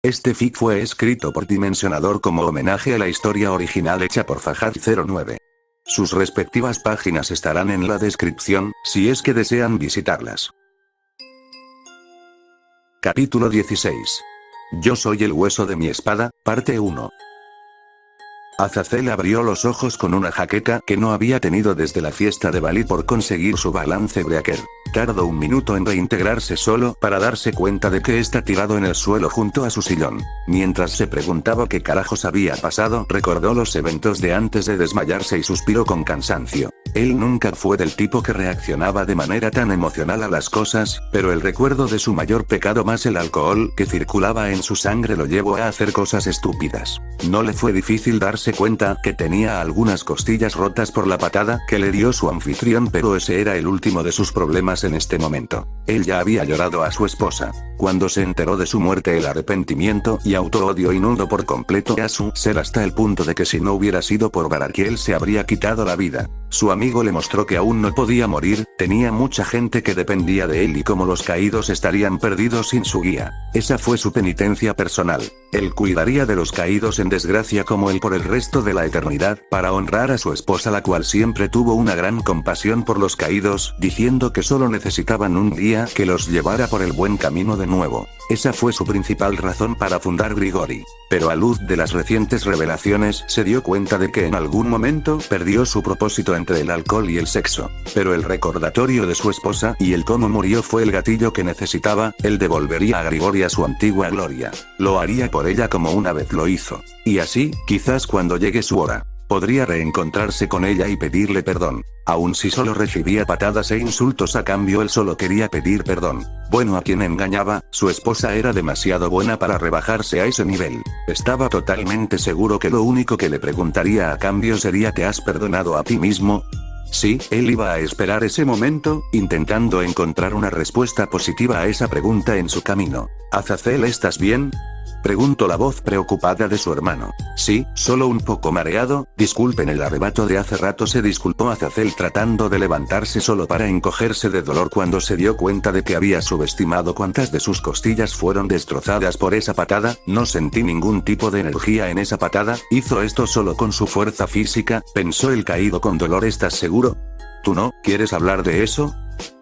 Este fic fue escrito por Dimensionador como homenaje a la historia original hecha por Fajad09. Sus respectivas páginas estarán en la descripción, si es que desean visitarlas. Capítulo 16. Yo soy el hueso de mi espada, parte 1. Azazel abrió los ojos con una jaqueca que no había tenido desde la fiesta de Bali por conseguir su balance breaker. Tardó un minuto en reintegrarse solo para darse cuenta de que está tirado en el suelo junto a su sillón. Mientras se preguntaba qué carajos había pasado, recordó los eventos de antes de desmayarse y suspiró con cansancio. Él nunca fue del tipo que reaccionaba de manera tan emocional a las cosas, pero el recuerdo de su mayor pecado más el alcohol que circulaba en su sangre lo llevó a hacer cosas estúpidas. No le fue difícil darse cuenta que tenía algunas costillas rotas por la patada que le dio su anfitrión, pero ese era el último de sus problemas en este momento. Él ya había llorado a su esposa. Cuando se enteró de su muerte, el arrepentimiento y autoodio inundó por completo a su ser hasta el punto de que si no hubiera sido por Barakiel se habría quitado la vida. Su amigo le mostró que aún no podía morir, tenía mucha gente que dependía de él y como los caídos estarían perdidos sin su guía. Esa fue su penitencia personal. Él cuidaría de los caídos en desgracia como él por el resto de la eternidad, para honrar a su esposa, la cual siempre tuvo una gran compasión por los caídos, diciendo que solo necesitaban un guía que los llevara por el buen camino de nuevo. Esa fue su principal razón para fundar Grigori. Pero a luz de las recientes revelaciones se dio cuenta de que en algún momento perdió su propósito entre el alcohol y el sexo. Pero el recordatorio de su esposa y el cómo murió fue el gatillo que necesitaba. Él devolvería a Grigori a su antigua gloria. Lo haría por ella como una vez lo hizo. Y así, quizás cuando llegue su hora, podría reencontrarse con ella y pedirle perdón. Aun si solo recibía patadas e insultos a cambio, él solo quería pedir perdón. Bueno, a quien engañaba, su esposa era demasiado buena para rebajarse a ese nivel. Estaba totalmente seguro que lo único que le preguntaría a cambio sería: ¿te has perdonado a ti mismo? Sí, él iba a esperar ese momento, intentando encontrar una respuesta positiva a esa pregunta en su camino. Azazel, ¿estás bien?, preguntó la voz preocupada de su hermano. Sí, solo un poco mareado, disculpen el arrebato de hace rato, se disculpó Azazel tratando de levantarse solo para encogerse de dolor cuando se dio cuenta de que había subestimado cuántas de sus costillas fueron destrozadas por esa patada. No sentí ningún tipo de energía en esa patada, hizo esto solo con su fuerza física, pensó el caído con dolor. ¿Estás seguro? ¿Tú no quieres hablar de eso?,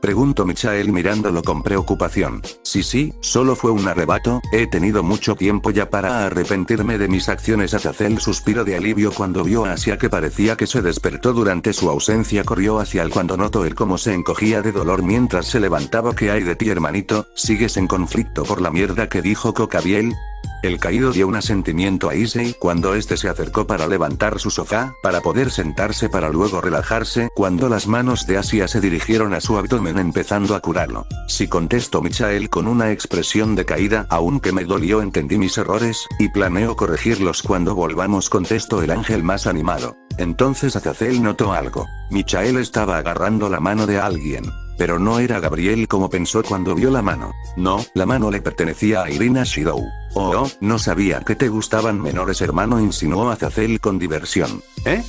preguntó Michael mirándolo con preocupación. Sí, solo fue un arrebato, he tenido mucho tiempo ya para arrepentirme de mis acciones. Azazel suspiró de alivio cuando vio a Asia, que parecía que se despertó durante su ausencia. Corrió hacia él cuando notó él cómo se encogía de dolor mientras se levantaba. ¿Qué hay de ti, hermanito? ¿Sigues en conflicto por la mierda que dijo Cocabiel? El caído dio un asentimiento a Issei cuando este se acercó para levantar su sofá, para poder sentarse para luego relajarse, cuando las manos de Asia se dirigieron a su abdomen empezando a curarlo. Sí, contestó Michael con una expresión de caída. Aunque me dolió, entendí mis errores, y planeo corregirlos cuando volvamos, contestó el ángel más animado. Entonces Azazel notó algo. Michael estaba agarrando la mano de alguien. Pero no era Gabriel como pensó cuando vio la mano. No, la mano le pertenecía a Irina Shidou. Oh, no sabía que te gustaban menores, hermano, insinuó Azazel con diversión. ¿Eh?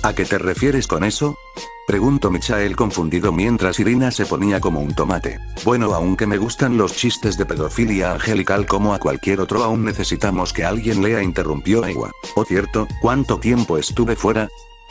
¿A qué te refieres con eso?, preguntó Michael confundido mientras Irina se ponía como un tomate. Bueno, aunque me gustan los chistes de pedofilia angelical como a cualquier otro, aún necesitamos que alguien lea, interrumpió Ewa. Oh, cierto, ¿cuánto tiempo estuve fuera?,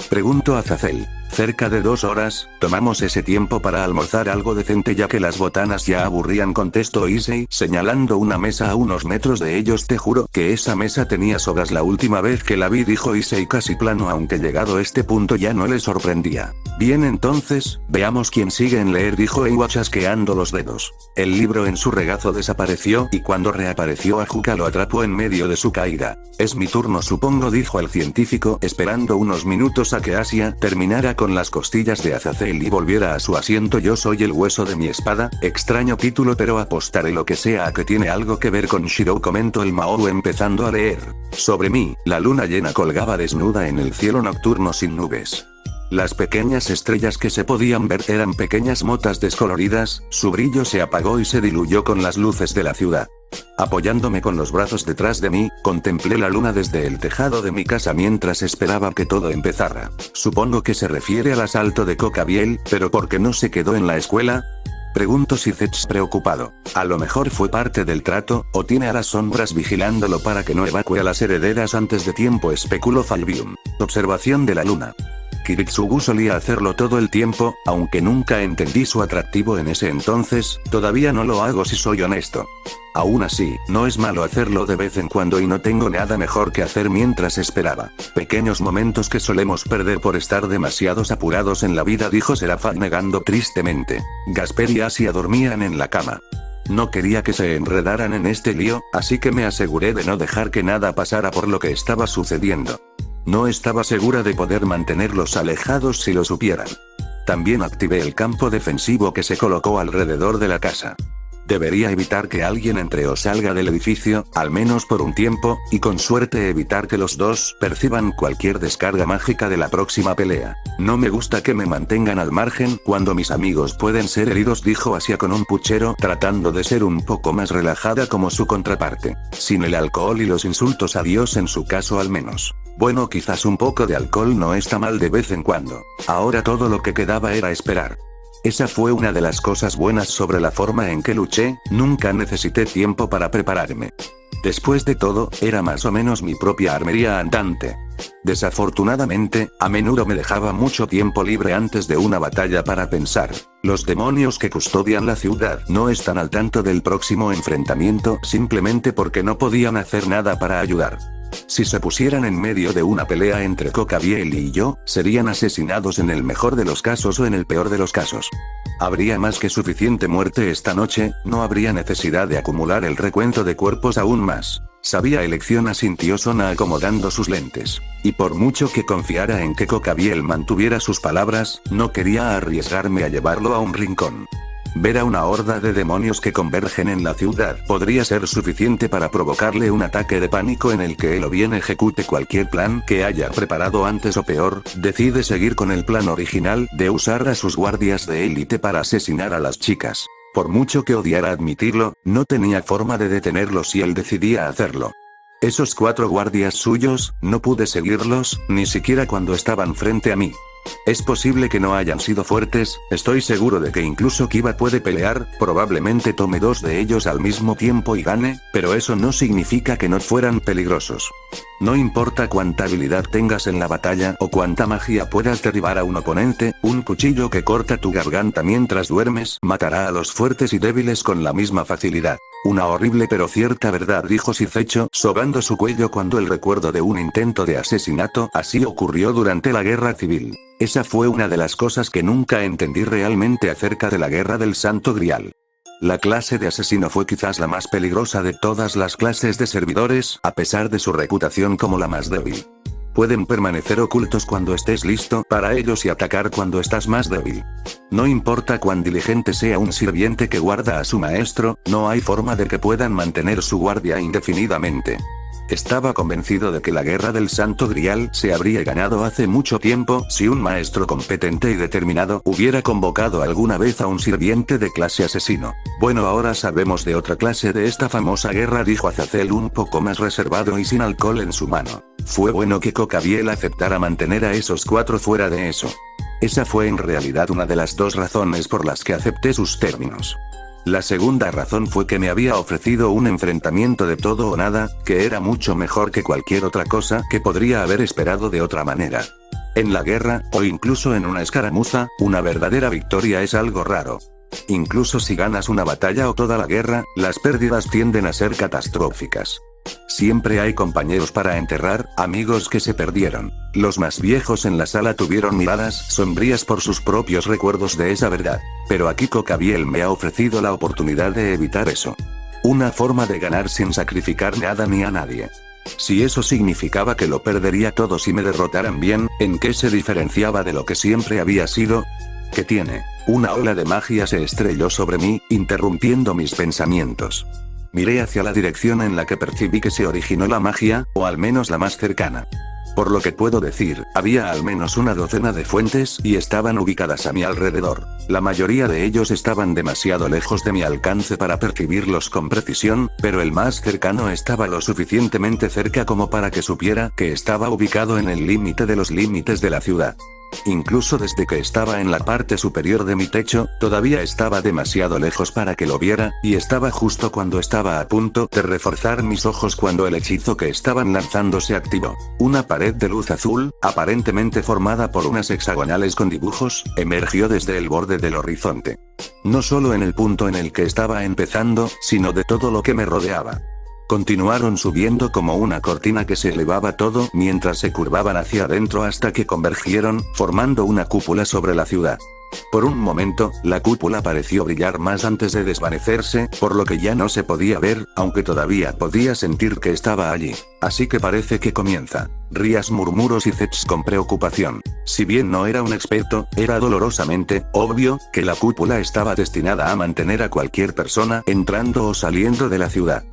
preguntó Azazel. Cerca de 2 horas, tomamos ese tiempo para almorzar algo decente ya que las botanas ya aburrían, contestó Issei, señalando una mesa a unos metros de ellos. Te juro que esa mesa tenía sobras la última vez que la vi, dijo Issei casi plano, aunque llegado a este punto ya no le sorprendía. Bien, entonces, veamos quién sigue en leer, dijo Ewa chasqueando los dedos. El libro en su regazo desapareció y cuando reapareció Ajuka lo atrapó en medio de su caída. Es mi turno, supongo, dijo el científico, esperando unos minutos a que Asia terminara con las costillas de Azazel y volviera a su asiento. Yo soy el hueso de mi espada, extraño título, pero apostaré lo que sea a que tiene algo que ver con Shirou, comentó el Maoru empezando a leer. Sobre mí, la luna llena colgaba desnuda en el cielo nocturno sin nubes. Las pequeñas estrellas que se podían ver eran pequeñas motas descoloridas, su brillo se apagó y se diluyó con las luces de la ciudad. Apoyándome con los brazos detrás de mí, contemplé la luna desde el tejado de mi casa mientras esperaba que todo empezara. Supongo que se refiere al asalto de Cocabiel, pero ¿por qué no se quedó en la escuela? Pregunto Sithech preocupado. A lo mejor fue parte del trato, o tiene a las sombras vigilándolo para que no evacúe a las herederas antes de tiempo, especuló Falbium. Observación de la luna. Kiritsugu solía hacerlo todo el tiempo, aunque nunca entendí su atractivo en ese entonces, todavía no lo hago si soy honesto. Aún así, no es malo hacerlo de vez en cuando y no tengo nada mejor que hacer mientras esperaba. Pequeños momentos que solemos perder por estar demasiados apurados en la vida, dijo Serafat negando tristemente. Gasper y Asia dormían en la cama. No quería que se enredaran en este lío, así que me aseguré de no dejar que nada pasara por lo que estaba sucediendo. No estaba segura de poder mantenerlos alejados si lo supieran. También activé el campo defensivo que se colocó alrededor de la casa. Debería evitar que alguien entre o salga del edificio, al menos por un tiempo, y con suerte evitar que los dos perciban cualquier descarga mágica de la próxima pelea. No me gusta que me mantengan al margen cuando mis amigos pueden ser heridos, dijo Asia con un puchero, tratando de ser un poco más relajada como su contraparte. Sin el alcohol y los insultos a Dios en su caso al menos. Bueno, quizás un poco de alcohol no está mal de vez en cuando. Ahora todo lo que quedaba era esperar. Esa fue una de las cosas buenas sobre la forma en que luché, nunca necesité tiempo para prepararme. Después de todo, era más o menos mi propia armería andante. Desafortunadamente, a menudo me dejaba mucho tiempo libre antes de una batalla para pensar. Los demonios que custodian la ciudad no están al tanto del próximo enfrentamiento simplemente porque no podían hacer nada para ayudar. Si se pusieran en medio de una pelea entre Cocabiel y yo, serían asesinados en el mejor de los casos o en el peor de los casos. Habría más que suficiente muerte esta noche, no habría necesidad de acumular el recuento de cuerpos aún más. Sabía elección, asintió Sona acomodando sus lentes. Y por mucho que confiara en que Cocabiel mantuviera sus palabras, no quería arriesgarme a llevarlo a un rincón. Ver a una horda de demonios que convergen en la ciudad podría ser suficiente para provocarle un ataque de pánico en el que él o bien ejecute cualquier plan que haya preparado antes o peor, decide seguir con el plan original de usar a sus guardias de élite para asesinar a las chicas. Por mucho que odiara admitirlo, no tenía forma de detenerlo si él decidía hacerlo. Esos 4 guardias suyos, no pude seguirlos, ni siquiera cuando estaban frente a mí. Es posible que no hayan sido fuertes, estoy seguro de que incluso Kiba puede pelear, probablemente tome 2 de ellos al mismo tiempo y gane, pero eso no significa que no fueran peligrosos. No importa cuánta habilidad tengas en la batalla o cuánta magia puedas derribar a un oponente, un cuchillo que corta tu garganta mientras duermes matará a los fuertes y débiles con la misma facilidad. Una horrible pero cierta verdad, dijo Sizecho, sobando su cuello cuando el recuerdo de un intento de asesinato así ocurrió durante la guerra civil. Esa fue una de las cosas que nunca entendí realmente acerca de la guerra del Santo Grial. La clase de asesino fue quizás la más peligrosa de todas las clases de servidores, a pesar de su reputación como la más débil. Pueden permanecer ocultos cuando estés listo para ellos y atacar cuando estás más débil. No importa cuán diligente sea un sirviente que guarda a su maestro, no hay forma de que puedan mantener su guardia indefinidamente. Estaba convencido de que la guerra del Santo Grial se habría ganado hace mucho tiempo si un maestro competente y determinado hubiera convocado alguna vez a un sirviente de clase asesino. Bueno, ahora sabemos de otra clase de esta famosa guerra, dijo Azazel un poco más reservado y sin alcohol en su mano. Fue bueno que Cocabiel aceptara mantener a esos 4 fuera de eso. Esa fue en realidad una de las 2 razones por las que acepté sus términos. La segunda razón fue que me había ofrecido un enfrentamiento de todo o nada, que era mucho mejor que cualquier otra cosa que podría haber esperado de otra manera. En la guerra, o incluso en una escaramuza, una verdadera victoria es algo raro. Incluso si ganas una batalla o toda la guerra, las pérdidas tienden a ser catastróficas. Siempre hay compañeros para enterrar, amigos que se perdieron. Los más viejos en la sala tuvieron miradas sombrías por sus propios recuerdos de esa verdad. Pero aquí Cocabiel me ha ofrecido la oportunidad de evitar eso. Una forma de ganar sin sacrificar nada ni a nadie. Si eso significaba que lo perdería todo si me derrotaran bien, ¿en qué se diferenciaba de lo que siempre había sido? ¿Qué tiene? Una ola de magia se estrelló sobre mí, interrumpiendo mis pensamientos. Miré hacia la dirección en la que percibí que se originó la magia, o al menos la más cercana. Por lo que puedo decir, había al menos una docena de fuentes y estaban ubicadas a mi alrededor. La mayoría de ellos estaban demasiado lejos de mi alcance para percibirlos con precisión, pero el más cercano estaba lo suficientemente cerca como para que supiera que estaba ubicado en el límite de los límites de la ciudad. Incluso desde que estaba en la parte superior de mi techo, todavía estaba demasiado lejos para que lo viera, y estaba justo cuando estaba a punto de reforzar mis ojos cuando el hechizo que estaban lanzando se activó. Una pared de luz azul, aparentemente formada por unas hexagonales con dibujos, emergió desde el borde del horizonte. No solo en el punto en el que estaba empezando, sino de todo lo que me rodeaba. Continuaron subiendo como una cortina que se elevaba todo mientras se curvaban hacia adentro hasta que convergieron, formando una cúpula sobre la ciudad. Por un momento, la cúpula pareció brillar más antes de desvanecerse, por lo que ya no se podía ver, aunque todavía podía sentir que estaba allí. Así que parece que comienza. Rías murmuró Sithets con preocupación. Si bien no era un experto, era dolorosamente obvio que la cúpula estaba destinada a mantener a cualquier persona entrando o saliendo de la ciudad.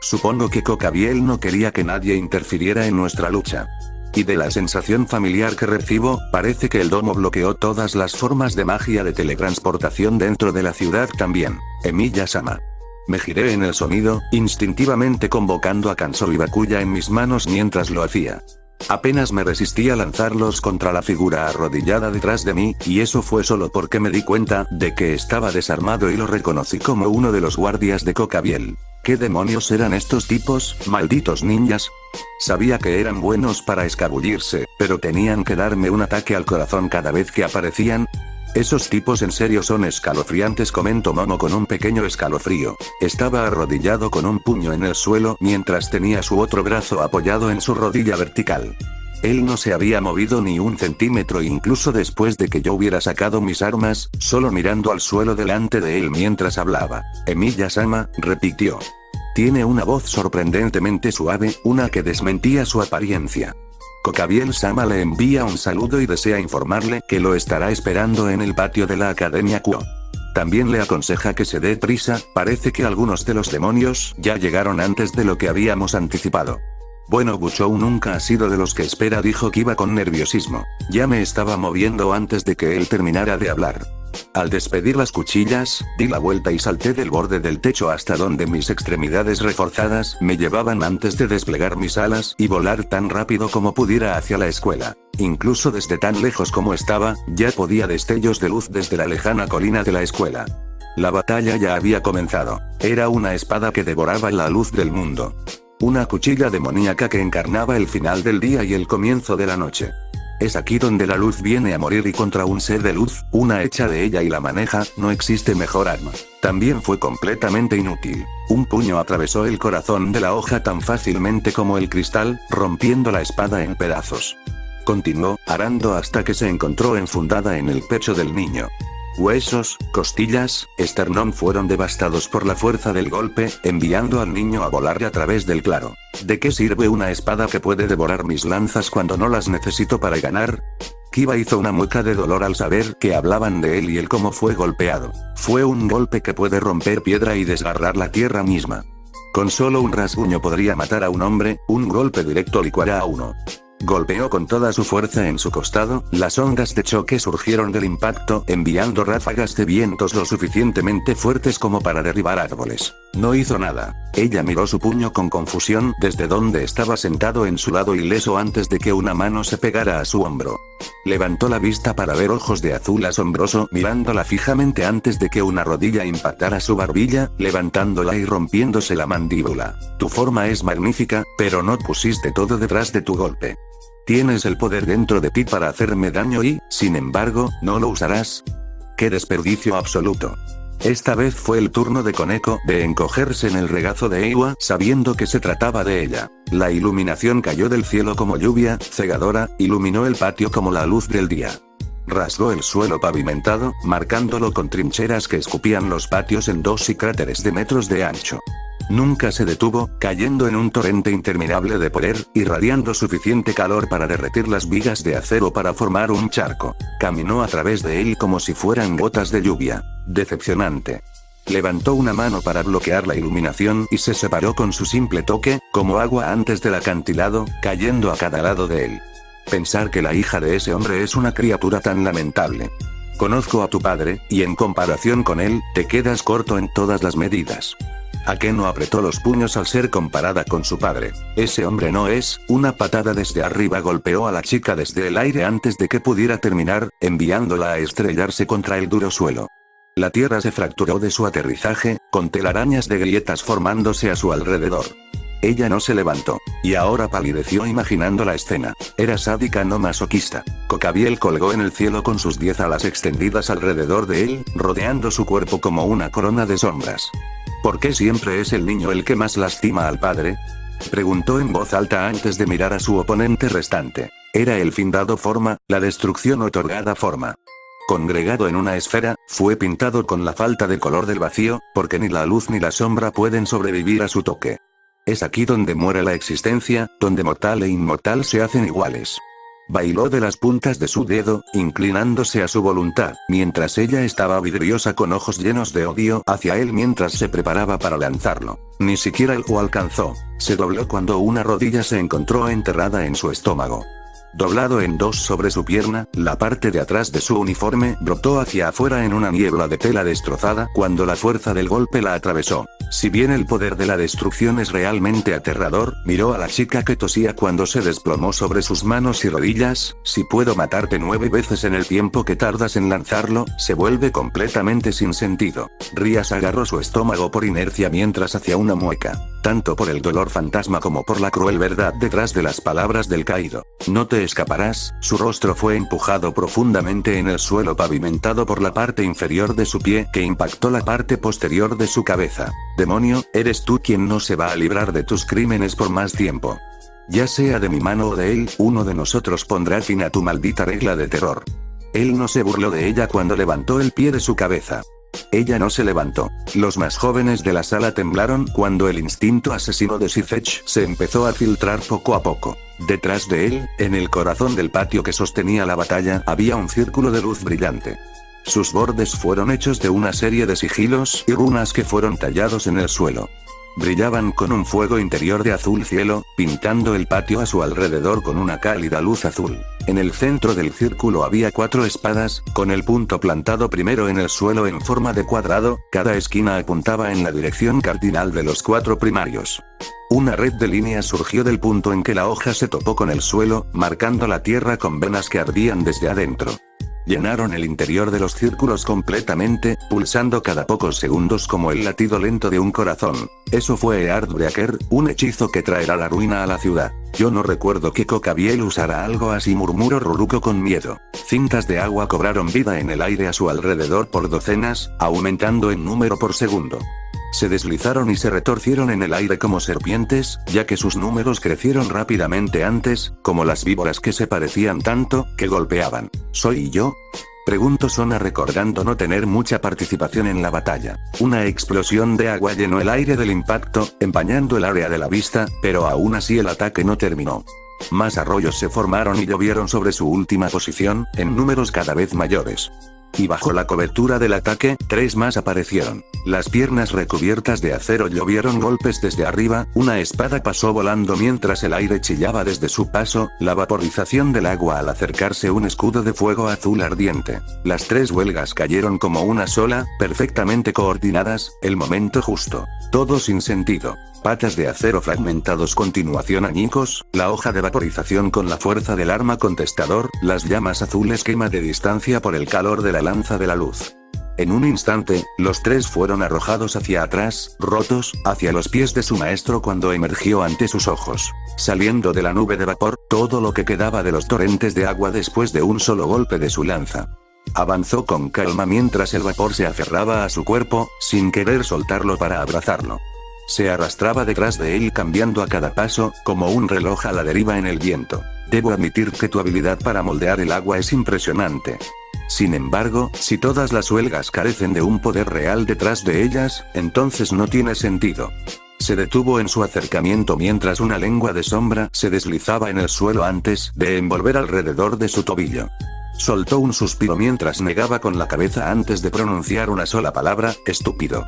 Supongo que Cocabiel no quería que nadie interfiriera en nuestra lucha. Y de la sensación familiar que recibo, parece que el domo bloqueó todas las formas de magia de teletransportación dentro de la ciudad también. Emiya-sama. Me giré en el sonido, instintivamente convocando a Kansou y Bakuya en mis manos mientras lo hacía. Apenas me resistí a lanzarlos contra la figura arrodillada detrás de mí, y eso fue solo porque me di cuenta de que estaba desarmado y lo reconocí como uno de los guardias de Cocabiel. ¿Qué demonios eran estos tipos, malditos ninjas? Sabía que eran buenos para escabullirse, pero tenían que darme un ataque al corazón cada vez que aparecían. Esos tipos en serio son escalofriantes, comentó Momo con un pequeño escalofrío. Estaba arrodillado con un puño en el suelo mientras tenía su otro brazo apoyado en su rodilla vertical. Él no se había movido ni un centímetro incluso después de que yo hubiera sacado mis armas, solo mirando al suelo delante de él mientras hablaba. Emiya-sama, repitió. Tiene una voz sorprendentemente suave, una que desmentía su apariencia. Cocabiel-sama le envía un saludo y desea informarle que lo estará esperando en el patio de la Academia Kuo. También le aconseja que se dé prisa, parece que algunos de los demonios ya llegaron antes de lo que habíamos anticipado. Bueno, Buchou nunca ha sido de los que espera, dijo Kiba con nerviosismo. Ya me estaba moviendo antes de que él terminara de hablar. Al despedir las cuchillas, di la vuelta y salté del borde del techo hasta donde mis extremidades reforzadas me llevaban antes de desplegar mis alas y volar tan rápido como pudiera hacia la escuela. Incluso desde tan lejos como estaba, ya podía destellos de luz desde la lejana colina de la escuela. La batalla ya había comenzado. Era una espada que devoraba la luz del mundo. Una cuchilla demoníaca que encarnaba el final del día y el comienzo de la noche. Es aquí donde la luz viene a morir y contra un ser de luz, una hecha de ella y la maneja, no existe mejor arma. También fue completamente inútil. Un puño atravesó el corazón de la hoja tan fácilmente como el cristal, rompiendo la espada en pedazos. Continuó, arando hasta que se encontró enfundada en el pecho del niño. Huesos, costillas, esternón fueron devastados por la fuerza del golpe, enviando al niño a volar a través del claro. ¿De qué sirve una espada que puede devorar mis lanzas cuando no las necesito para ganar? Kiba hizo una mueca de dolor al saber que hablaban de él y el cómo fue golpeado. Fue un golpe que puede romper piedra y desgarrar la tierra misma. Con solo un rasguño podría matar a un hombre, un golpe directo licuará a uno. Golpeó con toda su fuerza en su costado, las ondas de choque surgieron del impacto, enviando ráfagas de vientos lo suficientemente fuertes como para derribar árboles. No hizo nada. Ella miró su puño con confusión desde donde estaba sentado en su lado ileso antes de que una mano se pegara a su hombro. Levantó la vista para ver ojos de azul asombroso mirándola fijamente antes de que una rodilla impactara su barbilla, levantándola y rompiéndose la mandíbula. Tu forma es magnífica, pero no pusiste todo detrás de tu golpe. Tienes el poder dentro de ti para hacerme daño y, sin embargo, no lo usarás. ¡Qué desperdicio absoluto! Esta vez fue el turno de Koneko de encogerse en el regazo de Eiwa sabiendo que se trataba de ella. La iluminación cayó del cielo como lluvia, cegadora, iluminó el patio como la luz del día. Rasgó el suelo pavimentado, marcándolo con trincheras que escupían los patios en 2 cráteres de metros de ancho. Nunca se detuvo, cayendo en un torrente interminable de poder, irradiando suficiente calor para derretir las vigas de acero para formar un charco. Caminó a través de él como si fueran gotas de lluvia. Decepcionante. Levantó una mano para bloquear la iluminación y se separó con su simple toque, como agua antes del acantilado, cayendo a cada lado de él. Pensar que la hija de ese hombre es una criatura tan lamentable. Conozco a tu padre, y en comparación con él, te quedas corto en todas las medidas. ¿A qué no apretó los puños al ser comparada con su padre? Ese hombre no es. Una patada desde arriba golpeó a la chica desde el aire antes de que pudiera terminar, enviándola a estrellarse contra el duro suelo. La tierra se fracturó de su aterrizaje, con telarañas de grietas formándose a su alrededor. Ella no se levantó, y ahora palideció imaginando la escena. Era sádica, no masoquista. Cocabiel colgó en el cielo con sus 10 alas extendidas alrededor de él, rodeando su cuerpo como una corona de sombras. ¿Por qué siempre es el niño el que más lastima al padre? Preguntó en voz alta antes de mirar a su oponente restante. Era el fin dado forma, la destrucción otorgada forma. Congregado en una esfera, fue pintado con la falta de color del vacío, porque ni la luz ni la sombra pueden sobrevivir a su toque. Es aquí donde muere la existencia, donde mortal e inmortal se hacen iguales. Bailó de las puntas de su dedo, inclinándose a su voluntad, mientras ella estaba vidriosa con ojos llenos de odio hacia él mientras se preparaba para lanzarlo. Ni siquiera lo alcanzó. Se dobló cuando una rodilla se encontró enterrada en su estómago. Doblado en dos sobre su pierna, la parte de atrás de su uniforme brotó hacia afuera en una niebla de tela destrozada cuando la fuerza del golpe la atravesó. Si bien el poder de la destrucción es realmente aterrador, miró a la chica que tosía cuando se desplomó sobre sus manos y rodillas. Si puedo matarte 9 veces en el tiempo que tardas en lanzarlo, se vuelve completamente sin sentido. Rías agarró su estómago por inercia mientras hacía una mueca. Tanto por el dolor fantasma como por la cruel verdad detrás de las palabras del caído. No te escaparás. Su rostro fue empujado profundamente en el suelo pavimentado por la parte inferior de su pie que impactó la parte posterior de su cabeza. Demonio, eres tú quien no se va a librar de tus crímenes por más tiempo. Ya sea de mi mano o de él, uno de nosotros pondrá fin a tu maldita regla de terror. Él no se burló de ella cuando levantó el pie de su cabeza. Ella no se levantó. Los más jóvenes de la sala temblaron cuando el instinto asesino de Sithech se empezó a filtrar poco a poco. Detrás de él, en el corazón del patio que sostenía la batalla, había un círculo de luz brillante. Sus bordes fueron hechos de una serie de sigilos y runas que fueron tallados en el suelo. Brillaban con un fuego interior de azul cielo, pintando el patio a su alrededor con una cálida luz azul. En el centro del círculo había 4 espadas, con el punto plantado primero en el suelo en forma de cuadrado, cada esquina apuntaba en la dirección cardinal de los 4 primarios. Una red de líneas surgió del punto en que la hoja se topó con el suelo, marcando la tierra con venas que ardían desde adentro. Llenaron el interior de los círculos completamente, pulsando cada pocos segundos como el latido lento de un corazón. Eso fue Earthbreaker, un hechizo que traerá la ruina a la ciudad. Yo no recuerdo que Cocabiel usara algo así, murmuró Ruruko con miedo. Cintas de agua cobraron vida en el aire a su alrededor por docenas, aumentando en número por segundo. Se deslizaron y se retorcieron en el aire como serpientes, ya que sus números crecieron rápidamente antes, como las víboras que se parecían tanto, que golpeaban. ¿Soy yo? Preguntó Sona recordando no tener mucha participación en la batalla. Una explosión de agua llenó el aire del impacto, empañando el área de la vista, pero aún así el ataque no terminó. Más arroyos se formaron y llovieron sobre su última posición, en números cada vez mayores. Y bajo la cobertura del ataque, 3 más aparecieron. Las piernas recubiertas de acero llovieron golpes desde arriba, una espada pasó volando mientras el aire chillaba desde su paso, la vaporización del agua al acercarse un escudo de fuego azul ardiente. Las 3 huelgas cayeron como una sola, perfectamente coordinadas, el momento justo. Todo sin sentido. Patas de acero fragmentados, continuación añicos, la hoja de vaporización con la fuerza del arma contestador, las llamas azules quema de distancia por el calor de la lanza de la luz. En un instante, los 3 fueron arrojados hacia atrás, rotos, hacia los pies de su maestro cuando emergió ante sus ojos. Saliendo de la nube de vapor, todo lo que quedaba de los torrentes de agua después de un solo golpe de su lanza. Avanzó con calma mientras el vapor se aferraba a su cuerpo, sin querer soltarlo para abrazarlo. Se arrastraba detrás de él cambiando a cada paso, como un reloj a la deriva en el viento. Debo admitir que tu habilidad para moldear el agua es impresionante. Sin embargo, si todas las huelgas carecen de un poder real detrás de ellas, entonces no tiene sentido. Se detuvo en su acercamiento mientras una lengua de sombra se deslizaba en el suelo antes de envolver alrededor de su tobillo. Soltó un suspiro mientras negaba con la cabeza antes de pronunciar una sola palabra: estúpido.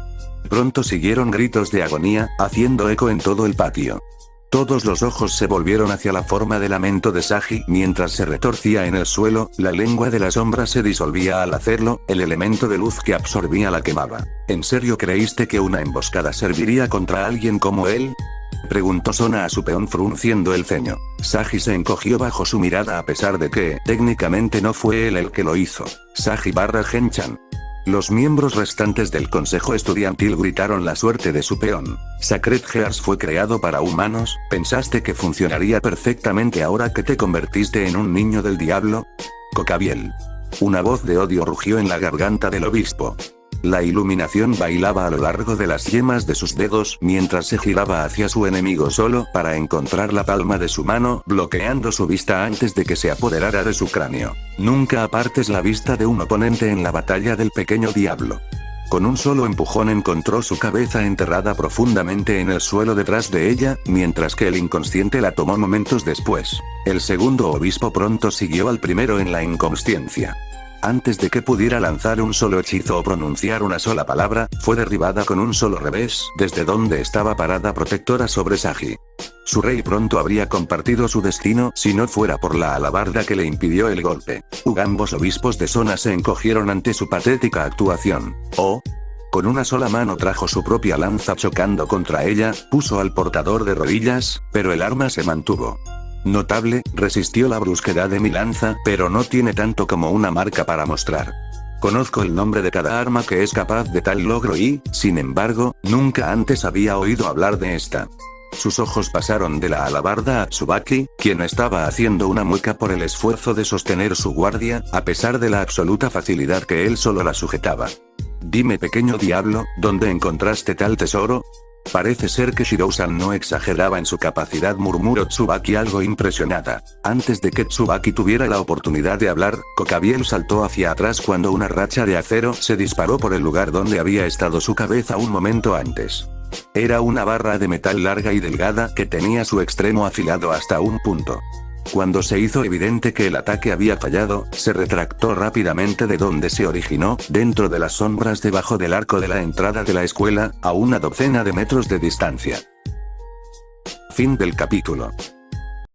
Pronto siguieron gritos de agonía, haciendo eco en todo el patio. Todos los ojos se volvieron hacia la forma de lamento de Sagi mientras se retorcía en el suelo, la lengua de la sombra se disolvía al hacerlo, el elemento de luz que absorbía la quemaba. ¿En serio creíste que una emboscada serviría contra alguien como él? Preguntó Sona a su peón frunciendo el ceño. Sagi se encogió bajo su mirada a pesar de que, técnicamente no fue él el que lo hizo. Sagi/Genchan. Los miembros restantes del consejo estudiantil gritaron la suerte de su peón. Sacred Gears fue creado para humanos, ¿pensaste que funcionaría perfectamente ahora que te convertiste en un niño del diablo? Cocabiel. Una voz de odio rugió en la garganta del obispo. La iluminación bailaba a lo largo de las yemas de sus dedos mientras se giraba hacia su enemigo solo para encontrar la palma de su mano, bloqueando su vista antes de que se apoderara de su cráneo. Nunca apartes la vista de un oponente en la batalla del pequeño diablo. Con un solo empujón encontró su cabeza enterrada profundamente en el suelo detrás de ella, mientras que el inconsciente la tomó momentos después. El segundo obispo pronto siguió al primero en la inconsciencia. Antes de que pudiera lanzar un solo hechizo o pronunciar una sola palabra, fue derribada con un solo revés, desde donde estaba parada protectora sobre Sagi. Su rey pronto habría compartido su destino si no fuera por la alabarda que le impidió el golpe. Ambos obispos de Sona se encogieron ante su patética actuación. Con una sola mano trajo su propia lanza chocando contra ella, puso al portador de rodillas, pero el arma se mantuvo. Notable, resistió la brusquedad de mi lanza, pero no tiene tanto como una marca para mostrar. Conozco el nombre de cada arma que es capaz de tal logro y, sin embargo, nunca antes había oído hablar de esta. Sus ojos pasaron de la alabarda a Tsubaki, quien estaba haciendo una mueca por el esfuerzo de sostener su guardia, a pesar de la absoluta facilidad que él solo la sujetaba. Dime, pequeño diablo, ¿dónde encontraste tal tesoro? Parece ser que Shirou-san no exageraba en su capacidad, murmuró Tsubaki algo impresionada. Antes de que Tsubaki tuviera la oportunidad de hablar, Cocabiel saltó hacia atrás cuando una racha de acero se disparó por el lugar donde había estado su cabeza un momento antes. Era una barra de metal larga y delgada que tenía su extremo afilado hasta un punto. Cuando se hizo evidente que el ataque había fallado, se retractó rápidamente de donde se originó, dentro de las sombras debajo del arco de la entrada de la escuela, a una docena de metros de distancia. Fin del capítulo.